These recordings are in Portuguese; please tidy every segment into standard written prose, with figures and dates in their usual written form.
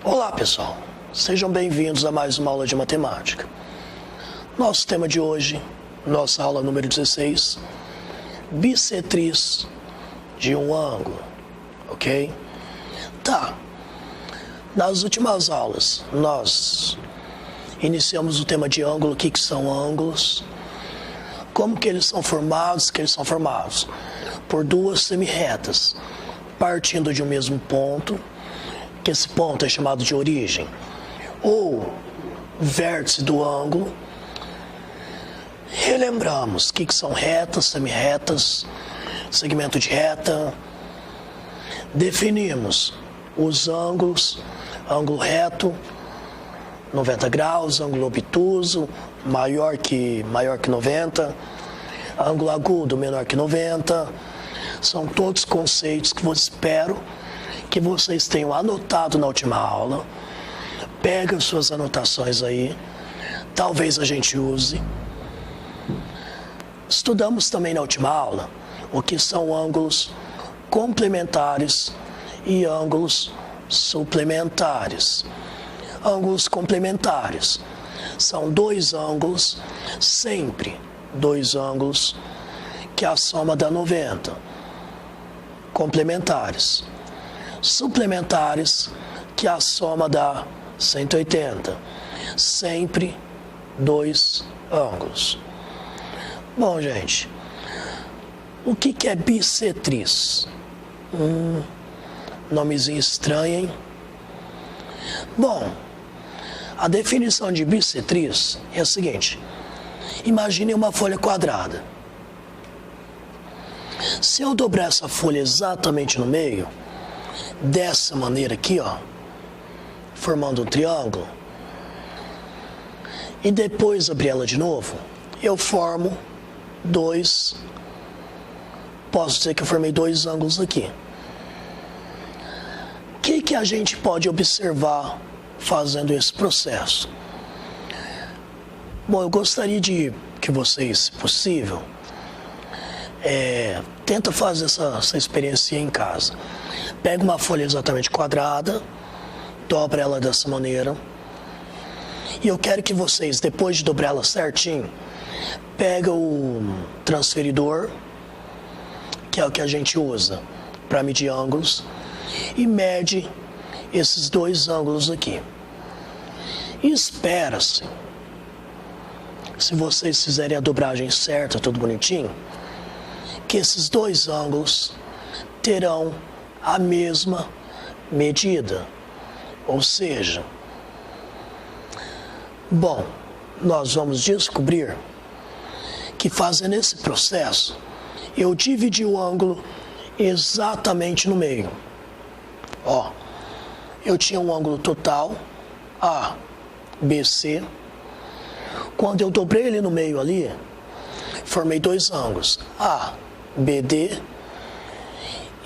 Olá pessoal, sejam bem-vindos a mais uma aula de matemática. Nosso tema de hoje, nossa aula número 16, bissetriz de um ângulo, ok? Tá, nas últimas aulas nós iniciamos o tema de ângulo, o que são ângulos, como que eles são formados, por duas semirretas, partindo de um mesmo ponto, que esse ponto é chamado de origem, ou vértice do ângulo. Relembramos o que são retas, semirretas, segmento de reta. Definimos os ângulos, ângulo reto, 90 graus, ângulo obtuso, maior que 90, ângulo agudo, menor que 90. São todos conceitos que eu espero que vocês tenham anotado na última aula. Pega suas anotações aí, talvez a gente use. Estudamos também na última aula o que são ângulos complementares e ângulos suplementares. Ângulos complementares são dois ângulos, sempre dois ângulos, que a soma dá 90. Complementares. Suplementares, que a soma dá 180. Sempre dois ângulos. Bom, gente, o que é bissetriz? Nomezinho estranho, hein? Bom, a definição de bissetriz é a seguinte: imagine uma folha quadrada. Se eu dobrar essa folha exatamente no meio, dessa maneira aqui, ó, formando um triângulo, e depois abrir ela de novo, eu formo posso dizer que eu formei dois ângulos aqui. O que a gente pode observar fazendo esse processo? Bom, eu gostaria de que vocês, se possível, tenta fazer essa experiência em casa. Pega uma folha exatamente quadrada, dobra ela dessa maneira, e eu quero que vocês, depois de dobrar ela certinho, pega o transferidor, que é o que a gente usa para medir ângulos, e mede esses dois ângulos aqui. E espera-se, se vocês fizerem a dobragem certa, tudo bonitinho, que esses dois ângulos terão a mesma medida. Ou seja, bom, nós vamos descobrir que fazendo esse processo, eu dividi o ângulo exatamente no meio. Ó, eu tinha um ângulo total, ABC. Quando eu dobrei ele no meio ali, formei dois ângulos, ABD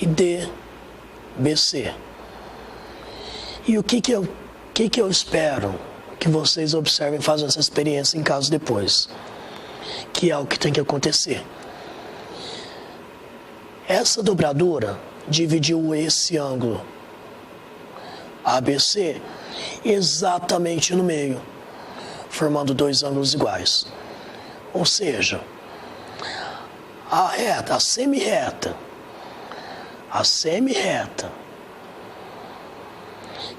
e DBC. E o que eu espero que vocês observem fazendo essa experiência em casa depois, que é o que tem que acontecer. Essa dobradura dividiu esse ângulo ABC exatamente no meio, formando dois ângulos iguais. Ou seja, a semirreta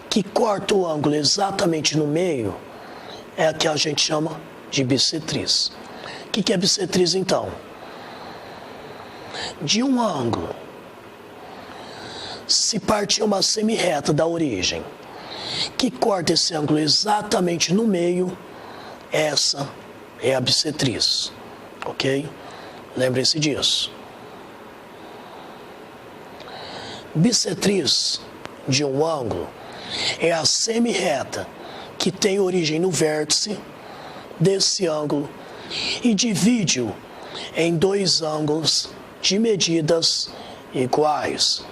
que corta o ângulo exatamente no meio é a que a gente chama de bissetriz. O que é bissetriz, então? De um ângulo, se partir uma semirreta da origem, que corta esse ângulo exatamente no meio, essa é a bissetriz, ok? Lembre-se disso. Bissetriz de um ângulo é a semirreta que tem origem no vértice desse ângulo e divide-o em dois ângulos de medidas iguais.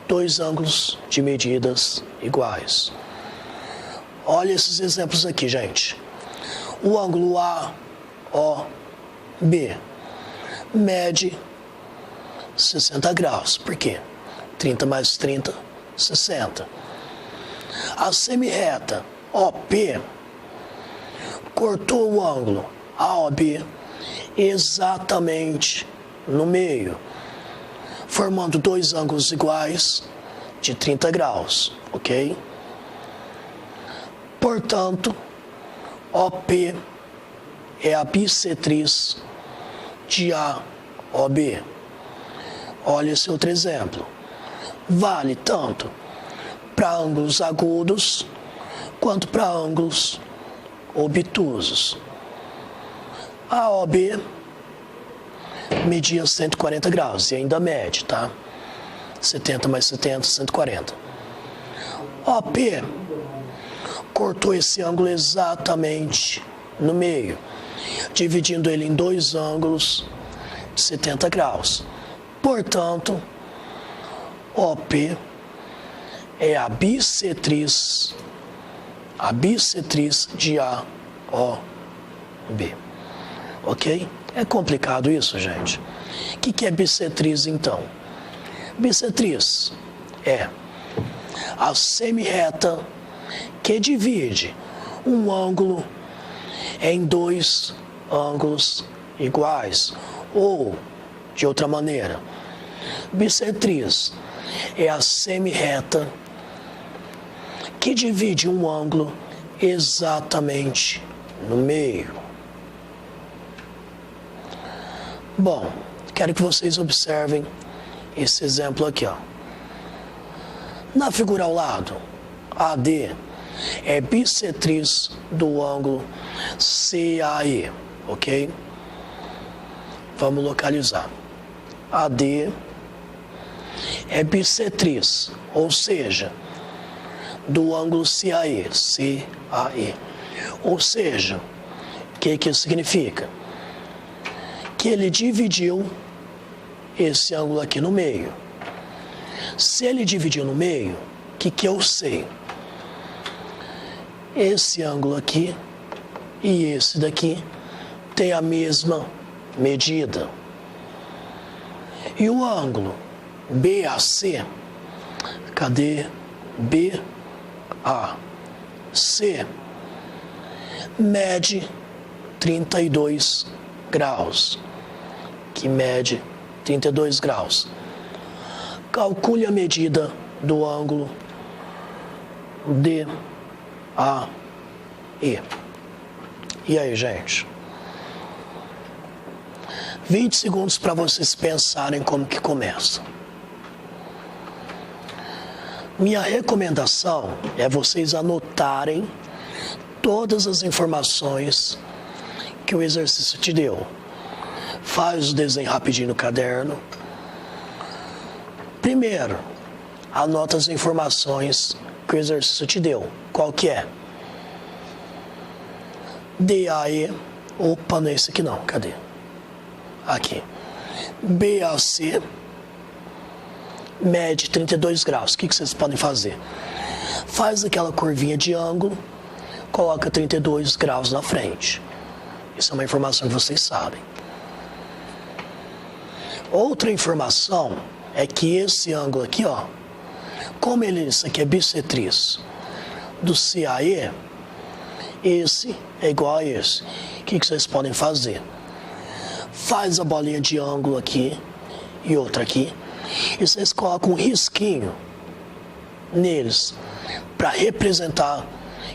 Dois ângulos de medidas iguais. Olha esses exemplos aqui, gente. O ângulo AOB mede 60 graus. Por quê? 30 mais 30, 60. A semirreta OP cortou o ângulo AOB exatamente no meio, formando dois ângulos iguais de 30 graus, ok? Portanto, OP é a bissetriz de AOB. Olha esse outro exemplo. Vale tanto para ângulos agudos quanto para ângulos obtusos. A OB media 140 graus e ainda mede, tá? 70 mais 70, 140. OP cortou esse ângulo exatamente no meio, dividindo ele em dois ângulos de 70 graus. Portanto, OP é a bissetriz de AOB. Ok? É complicado isso, gente. O que é bissetriz, então? Bissetriz é a semirreta que divide um ângulo em dois ângulos iguais. Ou, de outra maneira, bissetriz é a semirreta que divide um ângulo exatamente no meio. Bom, quero que vocês observem esse exemplo aqui, ó. Na figura ao lado, AD é bissetriz do ângulo CAE, ok? Vamos localizar. AD é bissetriz, ou seja, do ângulo CAE, CAE. Ou seja, o que isso significa? Que ele dividiu esse ângulo aqui no meio. Se ele dividiu no meio, o que eu sei? Esse ângulo aqui e esse daqui tem a mesma medida. E o ângulo BAC, cadê BAC? Mede 32 graus. Que mede 32 graus. Calcule a medida do ângulo DAE. E aí, gente? 20 segundos para vocês pensarem como que começa. Minha recomendação é vocês anotarem todas as informações que o exercício te deu. Faz o desenho rapidinho no caderno. Primeiro, anota as informações que o exercício te deu. Qual que é? DAE, opa, não é esse aqui não, cadê? Aqui. BAC mede 32 graus. O que vocês podem fazer? Faz aquela curvinha de ângulo, coloca 32 graus na frente. Isso é uma informação que vocês sabem. Outra informação é que esse ângulo aqui, ó, como isso aqui é bissetriz do CAE, esse é igual a esse. O que vocês podem fazer? Faz a bolinha de ângulo aqui e outra aqui, e vocês colocam um risquinho neles para representar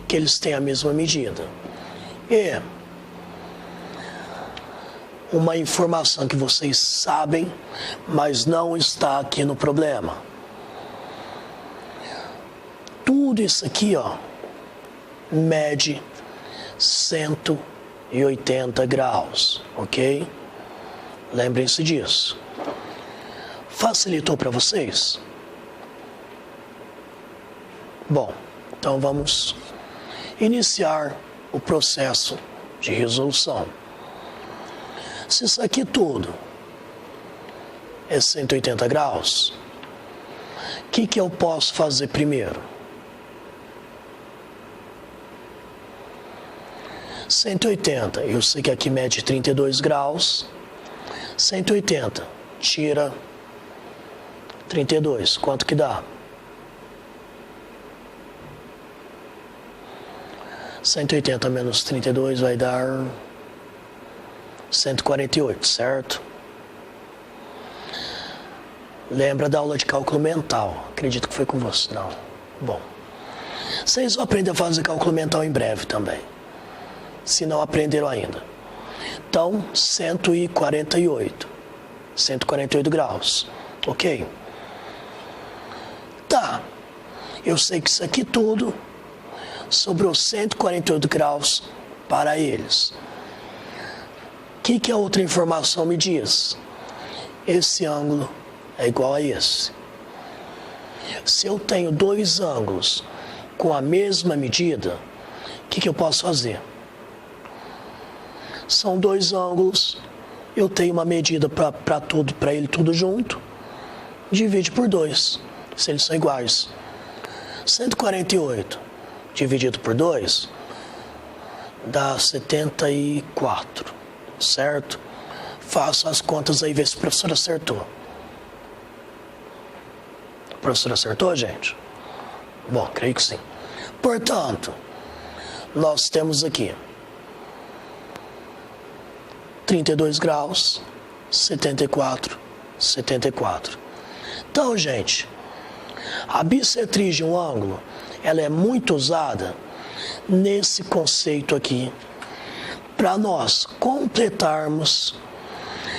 que eles têm a mesma medida. E uma informação que vocês sabem, mas não está aqui no problema. Tudo isso aqui, ó, mede 180 graus, ok? Lembrem-se disso. Facilitou para vocês? Bom, então vamos iniciar o processo de resolução. Se isso aqui tudo é 180 graus, o que eu posso fazer primeiro? 180, eu sei que aqui mede 32 graus. 180, tira 32, quanto que dá? 180 menos 32 vai dar 148, certo? Lembra da aula de cálculo mental? Acredito que foi com você. Não. Bom. Vocês vão aprender a fazer cálculo mental em breve também. Se não aprenderam ainda. Então, 148. 148 graus. Ok? Tá. Eu sei que isso aqui tudo sobrou 148 graus para eles. O que a outra informação me diz? Esse ângulo é igual a esse. Se eu tenho dois ângulos com a mesma medida, o que eu posso fazer? São dois ângulos, eu tenho uma medida para ele tudo junto, divide por 2, se eles são iguais. 148 dividido por 2 dá 74, certo? Faço as contas aí, vê se o professor acertou. O professor acertou, gente? Bom, creio que sim. Portanto, nós temos aqui 32 graus, 74, 74. Então, gente, a bissetriz de um ângulo, ela é muito usada nesse conceito aqui, para nós completarmos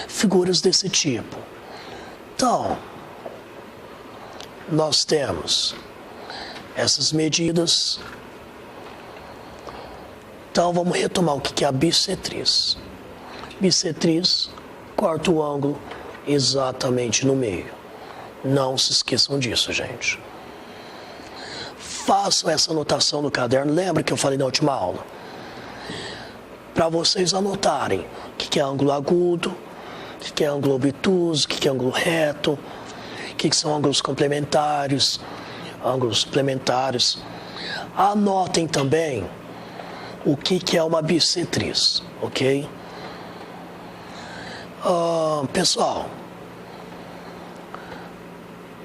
figuras desse tipo. Então, nós temos essas medidas. Então, vamos retomar o que é a bissetriz. Bissetriz corta o ângulo exatamente no meio. Não se esqueçam disso, gente. Façam essa anotação no caderno. Lembra que eu falei na última aula? Para vocês anotarem o que é ângulo agudo, o que é ângulo obtuso, o que é ângulo reto, o que são ângulos complementares, ângulos suplementares. Anotem também o que é uma bissetriz, ok? Pessoal,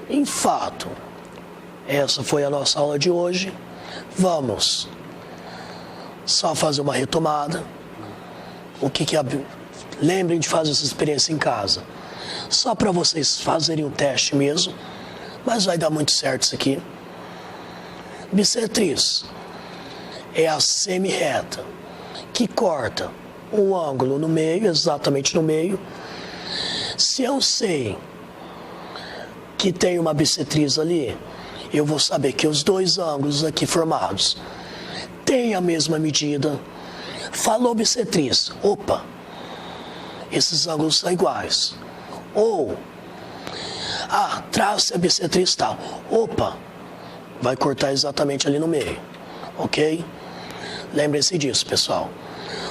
em fato, essa foi a nossa aula de hoje. Vamos só fazer uma retomada. Lembrem de fazer essa experiência em casa. Só para vocês fazerem um teste mesmo. Mas vai dar muito certo isso aqui. Bissetriz é a semi-reta que corta um ângulo no meio, exatamente no meio. Se eu sei que tem uma bissetriz ali, eu vou saber que os dois ângulos aqui formados têm a mesma medida. Falou bissetriz, opa, esses ângulos são iguais. Ou, trace a bissetriz tal, opa, vai cortar exatamente ali no meio, ok? Lembrem-se disso, pessoal.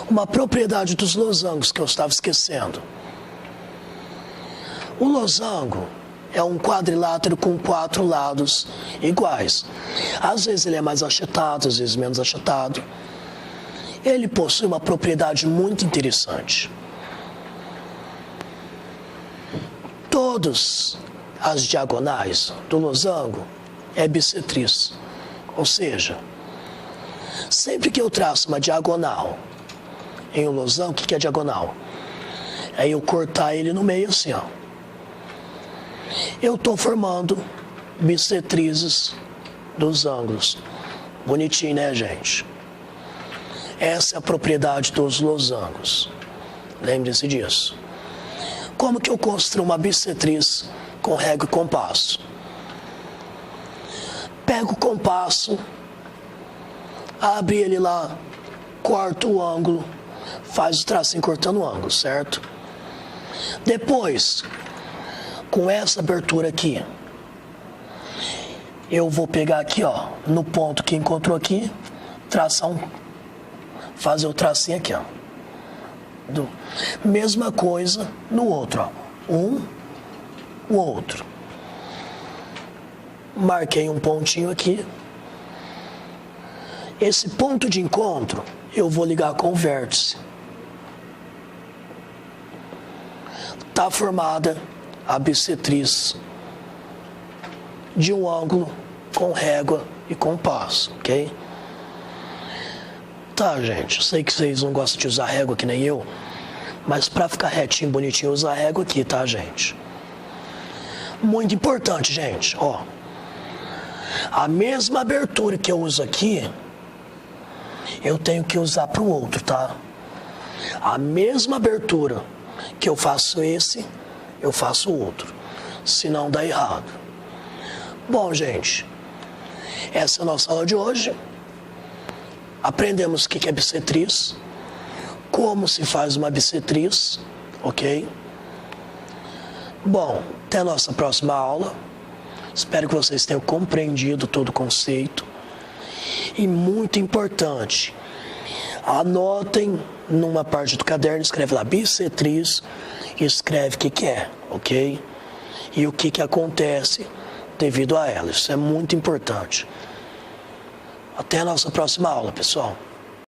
Uma propriedade dos losangos que eu estava esquecendo. O losango é um quadrilátero com 4 lados iguais. Às vezes ele é mais achatado, às vezes menos achatado. Ele possui uma propriedade muito interessante. Todas as diagonais do losango é bissetriz. Ou seja, sempre que eu traço uma diagonal em um losango, o que é diagonal? É eu cortar ele no meio assim, ó. Eu estou formando bissetrizes dos ângulos. Bonitinho, né, gente? Essa é a propriedade dos losangos. Lembre-se disso. Como que eu construo uma bissetriz com régua e compasso? Pego o compasso, abre ele lá, corta o ângulo, faz o tracinho cortando o ângulo, certo? Depois, com essa abertura aqui, eu vou pegar aqui, ó, no ponto que encontrou aqui, fazer o tracinho aqui, ó. Mesma coisa no outro, ó. O outro. Marquei um pontinho aqui. Esse ponto de encontro, eu vou ligar com o vértice. Está formada a bissetriz de um ângulo com régua e compasso, ok? tá, gente? Eu sei que vocês não gostam de usar régua que nem eu, mas para ficar retinho, bonitinho, usa régua aqui, tá, gente? Muito importante, gente, ó. A mesma abertura que eu uso aqui, eu tenho que usar para o outro, tá? A mesma abertura que eu faço esse, eu faço o outro. Senão dá errado. Bom, gente, essa é a nossa aula de hoje. Aprendemos o que é bissetriz, como se faz uma bissetriz, ok? Bom, até a nossa próxima aula. Espero que vocês tenham compreendido todo o conceito. E muito importante, anotem numa parte do caderno, escreve lá bissetriz e escreve o que é, ok? E o que acontece devido a ela. Isso é muito importante. Até a nossa próxima aula, pessoal.